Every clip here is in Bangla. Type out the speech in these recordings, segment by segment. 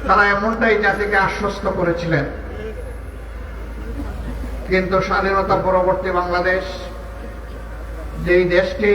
তারা এমনটাই জাতিকে আশ্বস্ত করেছিলেন। কিন্তু স্বাধীনতা পরবর্তী বাংলাদেশ, যেই দেশটি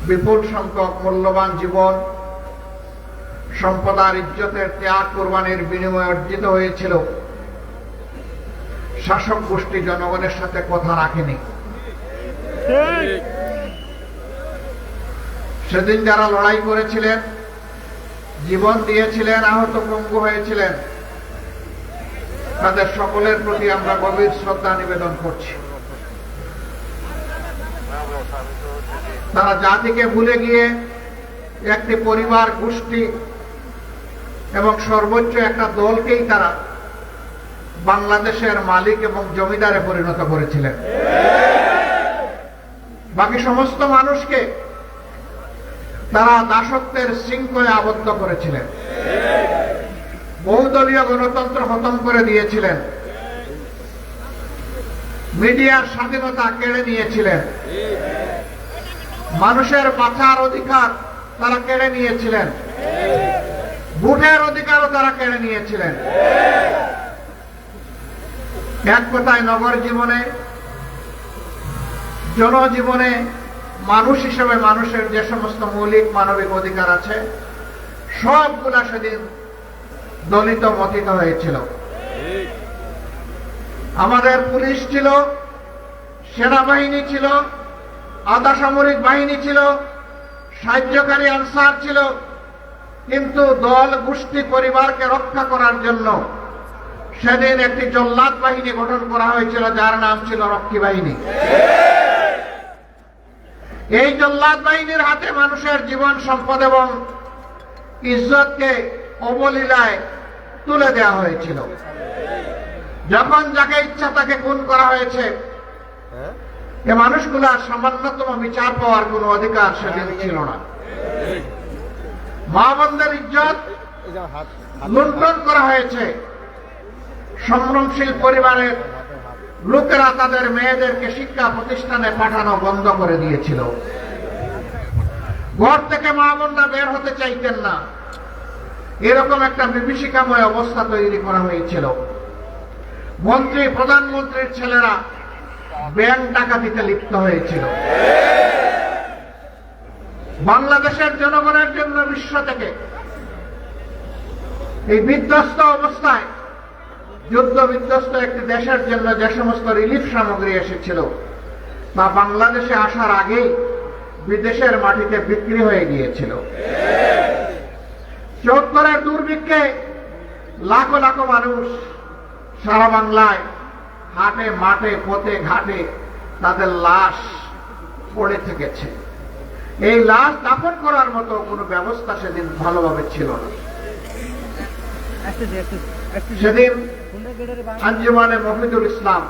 বিপুল সংখ্যক মূল্যবান জীবন, সম্পদ আর ইজ্জতের ত্যাগ কোরবানির বিনিময়ে অর্জিত হয়েছিল, শাসক গোষ্ঠী জনগণের সাথে কথা রাখেনি। সেদিন যারা লড়াই করেছিলেন, জীবন দিয়েছিলেন, আহত পঙ্গু হয়েছিলেন, তাদের সকলের প্রতি আমরা গভীর শ্রদ্ধা নিবেদন করছি। তারা জাতিকে ভুলে গিয়ে একটি পরিবার, গোষ্ঠী এবং সর্বোচ্চ একটা দলকেই তারা বাংলাদেশের মালিক এবং জমিদারে পরিণত করেছিলেন। বাকি সমস্ত মানুষকে তারা দাসত্বের শৃঙ্খলে আবদ্ধ করেছিলেন, বহুদলীয় গণতন্ত্র খতম করে দিয়েছিলেন, মিডিয়ার স্বাধীনতা কেড়ে নিয়েছিলেন, মানুষের বাঁচার অধিকার তারা কেড়ে নিয়েছিলেন, ভোটের অধিকারও তারা কেড়ে নিয়েছিলেন। এক কথায় নগর জীবনে, জনজীবনে মানুষ হিসেবে মানুষের যে সমস্ত মৌলিক মানবিক অধিকার আছে, সবগুলা সেদিন দলিত মথিত হয়েছিল। আমাদের পুলিশ ছিল, সেনাবাহিনী ছিল, আধা সামরিক বাহিনী ছিল, সাহায্যকারী আনসার ছিল, কিন্তু দল, গোষ্ঠী, পরিবারকে রক্ষা করার জন্য সেদিন একটি জল্লাদ বাহিনী গঠন করা হয়েছিল, যার নাম ছিল রক্ষী বাহিনী। এই জল্লাদ বাহিনীর হাতে মানুষের জীবন, সম্পদ এবং ইজ্জতকে অবলীলায় তুলে দেওয়া হয়েছিল। যখন যাকে ইচ্ছা তাকে খুন করা হয়েছে, এ মানুষগুলা সামান্যতম বিচার পাওয়ার কোন অধিকার সেদিন ছিল না। মা বোনদের ইজ্জত লুণ্ঠন করা হয়েছে। সংগ্রামশীল পরিবারের লোকেরা তাদের মেয়েদেরকে শিক্ষা প্রতিষ্ঠানে পাঠানো বন্ধ করে দিয়েছিল। ঘর থেকে মা বোনরা বের হতে চাইতেন না, এরকম একটা বিভীষিকাময় অবস্থা তৈরি করা হয়েছিল। মন্ত্রী, প্রধানমন্ত্রীর ছেলেরা ব্যাংক ডাকাতিতে লিপ্ত হয়েছিল। বাংলাদেশের জনগণের জন্য বিশ্ব থেকে এই বিধ্বস্ত অবস্থায়, যুদ্ধ বিধ্বস্ত একটি দেশের জন্য যে সমস্ত রিলিফ সামগ্রী এসেছিল, তা বাংলাদেশে আসার আগেই বিদেশের মাটিতে বিক্রি হয়ে গিয়েছিল। ৭৪-এর দুর্ভিক্ষে লাখো লাখো মানুষ সারা বাংলায় হাটে, মাঠে, পথে, ঘাটে তাদের লাশ পড়ে থেকেছে। এই লাশ দাফন করার মতো কোনো ব্যবস্থা সেদিন ভালোভাবে ছিল না। সেদিন আঞ্জুমানে মফিদুল ইসলাম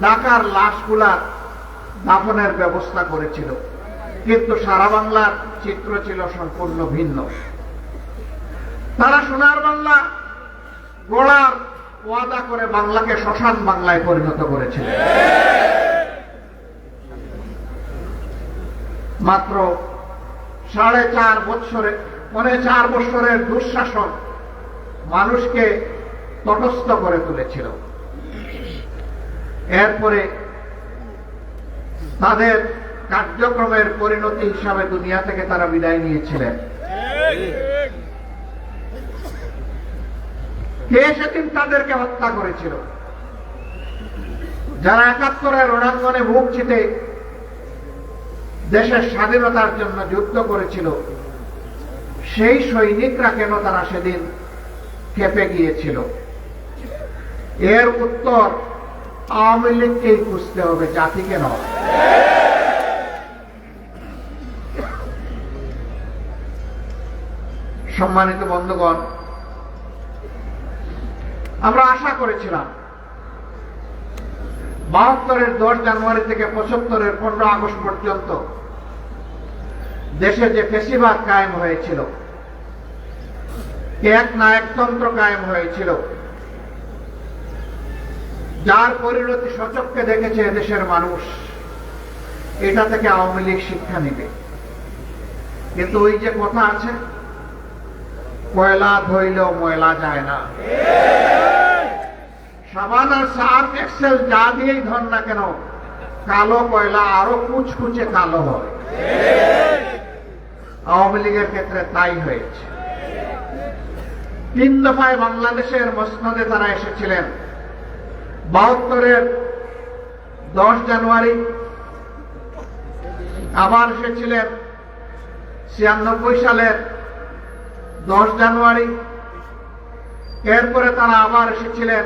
ঢাকার লাশগুলার দাফনের ব্যবস্থা করেছিল, কিন্তু সারা বাংলার চিত্র ছিল সম্পূর্ণ ভিন্ন। তারা সোনার বাংলা গড়ার ওয়াদা করে বাংলাকে শ্মশান বাংলায় পরিণত করেছিল। মাত্র 4.5 বছরে, 4 বছরের দুঃশাসন মানুষকে তটস্থ করে তুলেছিল। এরপরে তাদের কার্যক্রমের পরিণতি হিসাবে দুনিয়া থেকে তারা বিদায় নিয়েছিলেন। কে সেদিন তাদেরকে হত্যা করেছিল? যারা ৭১-এর রণাঙ্গনে বুক চিতে দেশের স্বাধীনতার জন্য যুদ্ধ করেছিল, সেই সৈনিকরা কেন তারা সেদিন খেপে গিয়েছিল? এর উত্তর আওয়ামী লীগকেই খুঁজতে হবে, জাতিকে নয়। সম্মানিত বন্ধুগণ, আমরা আশা করেছিলাম ৭২-এর 10 জানুয়ারি থেকে ৭৫-এর 15 আগস্ট পর্যন্ত দেশে যে ফ্যাসিবাদ কায়েম হয়েছিল, এক নায়কতন্ত্র কায়েম হয়েছিল, যার পরিণতি সচক্ষে দেখেছে দেশের মানুষ, এটা থেকে আওয়ামী লীগ শিক্ষা নেবে। কিন্তু ওই যে কথা আছে, কয়লা ধইলেও ময়লা যায় না। সাবান আর সার্ফ এক্সেল যা দিয়েই ধর না কেন, কালো কয়লা আরো কুচকুচে কালো হয়। আওয়ামী লীগের ক্ষেত্রে তাই হয়েছে। 3 দফায় বাংলাদেশের মসনদে তারা এসেছিলেন। 72-এর 10 জানুয়ারি, আবার এসেছিলেন 96 সালের 10 জানুয়ারি, এরপরে তারা আবার এসেছিলেন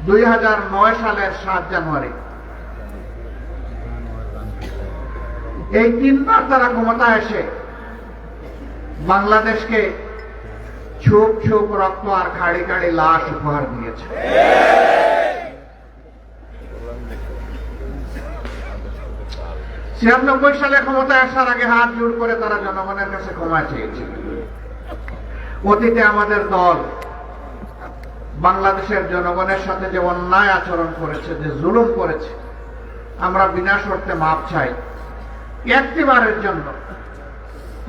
2009 সালের 7 জানুয়ারি। এই 3 বার তারা ক্ষমতায় এসে বাংলাদেশকে ছোপ ছোপ রক্ত আর খাড়ি খাড়ি লাশ উপহার দিয়েছে। 96 সালে ক্ষমতায় আসার আগে হাত জোড় করে তারা জনগণের কাছে ক্ষমা চেয়েছিল। অতীতে আমাদের দল বাংলাদেশের জনগণের সাথে যে অন্যায় আচরণ করেছে, যে জুলুম করেছে, আমরা বিনা শর্তে মাপ চাই। একটিবারের জন্য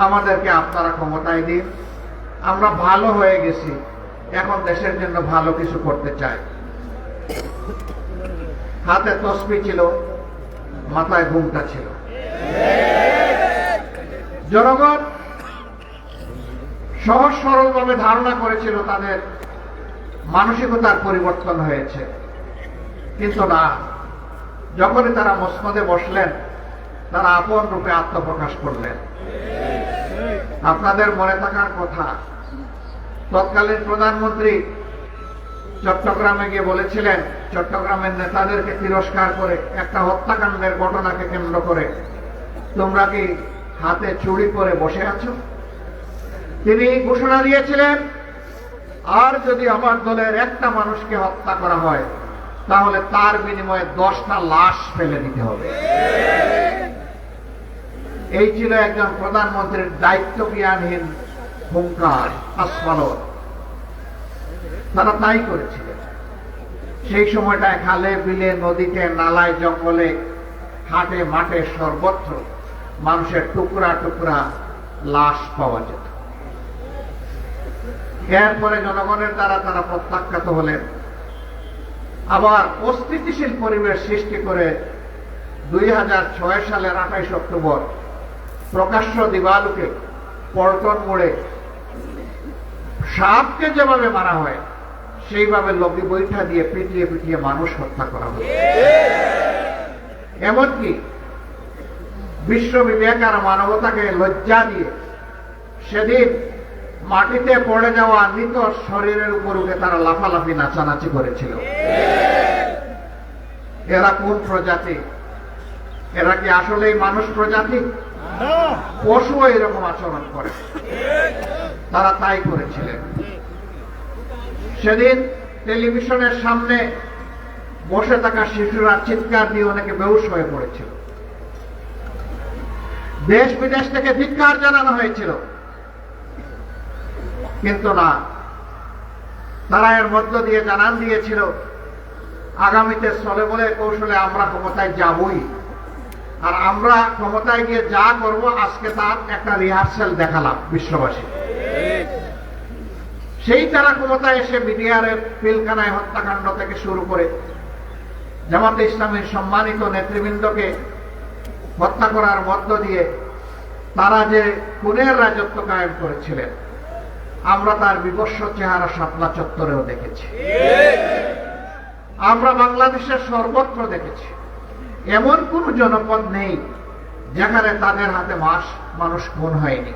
আমাদেরকে আপনারা ক্ষমতায় দিন। আমরা ভালো হয়ে গেছি, এখন দেশের জন্য ভালো কিছু করতে চাই। হাতে তসবি ছিল, মাথায় ঘুমটা ছিল। জনগণ সহজ সরল ভাবে ধারণা করেছিল তাদের মানসিকতার পরিবর্তন হয়েছে, কিন্তু না। যখনই তারা মসনদে বসলেন, তারা আপন রূপে আত্মপ্রকাশ করলেন। আপনাদের মনে থাকার কথা, তৎকালীন প্রধানমন্ত্রী চট্টগ্রামে গিয়ে বলেছিলেন, চট্টগ্রামের নেতাদেরকে তিরস্কার করে, একটা হত্যাকাণ্ডের ঘটনাকে কেন্দ্র করে, তোমরা কি হাতে চুড়ি পরে বসে আছো? তিনি ঘোষণা দিয়েছিলেন, আর যদি আমার দলের একটা মানুষকে হত্যা করা হয়, তাহলে তার বিনিময়ে 10টা লাশ ফেলে দিতে হবে। এই ছিল একজন প্রধানমন্ত্রীর দায়িত্ব জ্ঞানহীন হুঙ্কার, আস্ফালন। তারা তাই করেছিলেন। সেই সময়টায় খালে বিলে, নদীতে, নালায়, জঙ্গলে, হাটে মাঠে সর্বত্র মানুষের টুকরা টুকরা লাশ পাওয়া যেত। এরপরে জনগণের দ্বারা তারা প্রত্যাখ্যাত হলেন। আবার অস্থিতিশীল পরিবেশ সৃষ্টি করে 2006 সালের 28 অক্টোবর প্রকাশ্য দিবালোকে পল্টন মোড়ে সাপকে যেভাবে মারা হয়, সেইভাবে লগি বৈঠা দিয়ে পিটিয়ে পিটিয়ে মানুষ হত্যা করা হয়। এমনকি বিশ্ববিবেক আর মানবতাকে লজ্জা দিয়ে সেদিন মাটিতে পড়ে যাওয়া মৃত শরীরের উপর উঠে তারা লাফালাফি নাচানাচি করেছিল। এরা কোন প্রজাতি? এরা কি আসলেই মানুষ প্রজাতি? পশু এরকম আচরণ করে। তারা তাই করেছিলেন। সেদিন টেলিভিশনের সামনে বসে থাকা শিশুরা চিৎকার দিয়ে অনেকে বেহুশ হয়ে পড়েছিল। দেশ বিদেশ থেকে ধিক্কার জানানো হয়েছিল, কিন্তু না, তারা এর মধ্য দিয়ে জানান দিয়েছিল, আগামীতে চলে বলে কৌশলে আমরা ক্ষমতায় যাবই, আর আমরা ক্ষমতায় গিয়ে যা করব আজকে তার একটা রিহার্সাল দেখালাম বিশ্ববাসী। সেই তারা ক্ষমতায় এসে বিডিআরের পিলখানায় হত্যাকাণ্ড থেকে শুরু করে জামাতে ইসলামীর সম্মানিত নেতৃবৃন্দকে হত্যা করার মধ্য দিয়ে তারা যে খুনের রাজত্ব কায়েম করেছিলেন, আমরা তার বিভৎস চেহারা শাপলা চত্বরেও দেখেছি। আমরা বাংলাদেশের সর্বত্র দেখেছি। এমন কোন জনপদ নেই যেখানে তাদের হাতে মানুষ খুন হয়নি।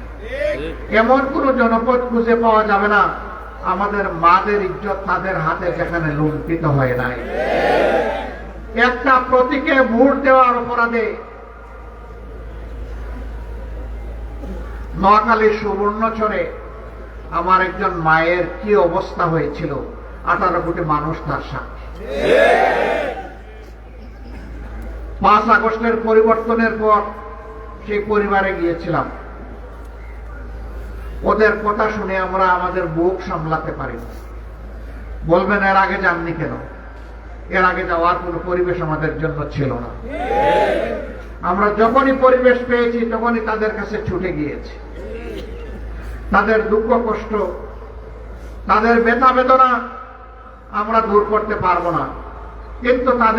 এমন কোন জনপদ খুঁজে পাওয়া যাবে না আমাদের মাদের ইজ্জত তাদের হাতে যেখানে লুণ্ঠিত হয় নাই। একটা প্রতীকে ভোট দেওয়ার অপরাধে নোয়াখালীর সুবর্ণচরে আমার একজন মায়ের কি অবস্থা হয়েছিল, 18 কোটি মানুষ তার সাক্ষী। 5 আগস্টের পরিবর্তনের পর সেই পরিবারে গিয়েছিলাম। ওদের কথা শুনে আমরা আমাদের বুক সামলাতে পারি। বলবেন এর আগে যাননি কেন? এর আগে যাওয়ার কোনো পরিবেশ আমাদের জন্য ছিল না। আমরা যখনই পরিবেশ পেয়েছি তখনই তাদের কাছে ছুটে গিয়েছি। তাদের দুঃখ কষ্ট, তাদের ব্যথা বেদনা আমরা দূর করতে পারবো না, কিন্তু তাদের